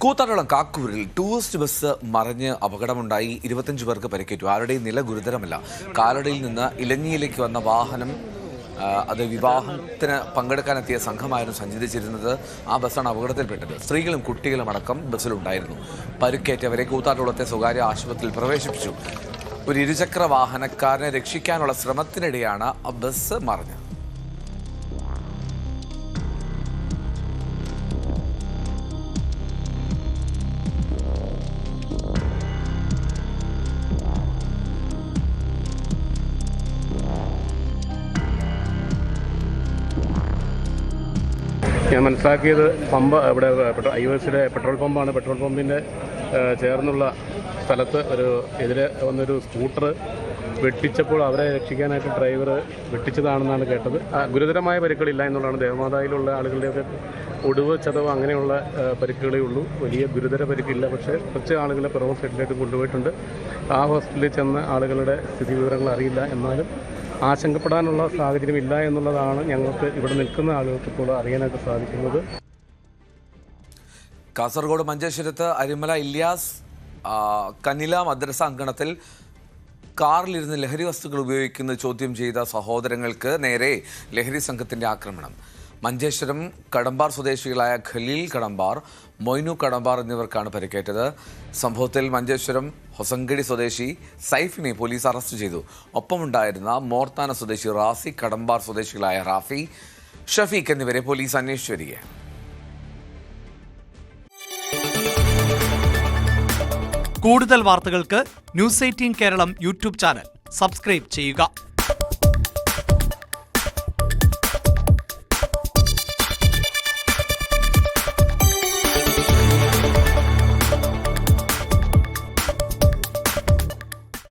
കൂത്താട്ടോളം കാക്കൂരിൽ tourist bus മറിഞ്ഞ് അപകടമുണ്ടായി. 25 പേർക്ക് പരിക്കേറ്റു. ആരുടെയും നില ഗുരുതരമല്ല. കാലടിയിൽ നിന്ന് ഇലഞ്ഞിയിലേക്ക് വന്ന വാഹനം അത് വിവാഹത്തിന് പങ്കെടുക്കാനെത്തിയ സംഘമായിരുന്നു സഞ്ചരിച്ചിരുന്നത്. ആ ബസ്സാണ് അപകടത്തിൽപ്പെട്ടത്. സ്ത്രീകളും കുട്ടികളും അടക്കം ബസ്സിലുണ്ടായിരുന്നു. പരുക്കേറ്റവരെ കൂത്താട്ടോളത്തെ സ്വകാര്യ ആശുപത്രിയിൽ പ്രവേശിപ്പിച്ചു. ഒരു ഇരുചക്ര വാഹനക്കാരനെ രക്ഷിക്കാനുള്ള ശ്രമത്തിനിടെയാണ് ബസ് മറിഞ്ഞത്. ഞാൻ മനസ്സിലാക്കിയത് പമ്പ് ഇവിടെ ഐവേഴ്സിലെ പെട്രോൾ പമ്പാണ്. പെട്രോൾ പമ്പിൻ്റെ ചേർന്നുള്ള സ്ഥലത്ത് എതിരെ വന്നൊരു സ്കൂട്ടർ വെട്ടിച്ചപ്പോൾ അവരെ രക്ഷിക്കാനായിട്ട് ഡ്രൈവർ വെട്ടിച്ചതാണെന്നാണ് കേട്ടത്. ഗുരുതരമായ പരിക്കുകളില്ല എന്നുള്ളതാണ്. ദേവമാതായിലുള്ള ആളുകളുടെയൊക്കെ ഒടിവ്, ചതവ് അങ്ങനെയുള്ള പരിക്കുകളേ ഉള്ളൂ. വലിയ ഗുരുതര പരിക്കില്ല. പക്ഷേ കുറച്ച് ആളുകളെ പിറവം സൈഡിലേക്ക് കൊണ്ടുപോയിട്ടുണ്ട്. ആ ഹോസ്പിറ്റലിൽ ചെന്ന ആളുകളുടെ സ്ഥിതിവിവരങ്ങൾ അറിയില്ല. എന്നാലും ആശങ്കപ്പെടാനുള്ള സാഹചര്യമില്ല എന്നുള്ളതാണ് ഞങ്ങൾക്ക് ഇവിടെ നിൽക്കുന്ന ആളുകൾക്ക് ഇപ്പോൾ അറിയാനായിട്ട് സാധിക്കുന്നത്. കാസർഗോഡ് മഞ്ചേശ്വരത്ത് അരിമല ഇല്യാസ് കനില മദ്രസ അങ്കണത്തിൽ കാറിലിരുന്ന് ലഹരി വസ്തുക്കൾ ഉപയോഗിക്കുന്നത് ചോദ്യം ചെയ്ത സഹോദരങ്ങൾക്ക് നേരെ ലഹരി സംഘത്തിന്റെ ആക്രമണം. മഞ്ചേശ്വരം കടമ്പാർ സ്വദേശികളായ ഖലീൽ കടമ്പാർ, മൊയ്നു കടമ്പാർ എന്നിവർക്കാണ് പരിക്കേറ്റത്. സംഭവത്തിൽ മഞ്ചേശ്വരം ഹൊസങ്കടി സ്വദേശി സൈഫിനെ പോലീസ് അറസ്റ്റ് ചെയ്തു. ഒപ്പമുണ്ടായിരുന്ന മോർത്താന സ്വദേശി റാസി, കടമ്പാർ സ്വദേശികളായ റാഫി, ഷഫീഖ് എന്നിവരെ പോലീസ് അന്വേഷിച്ചു വരികയാണ്. കൂടുതൽ വാർത്തകൾക്ക് news 18 Keralam YouTube channel subscribe ചെയ്യുക.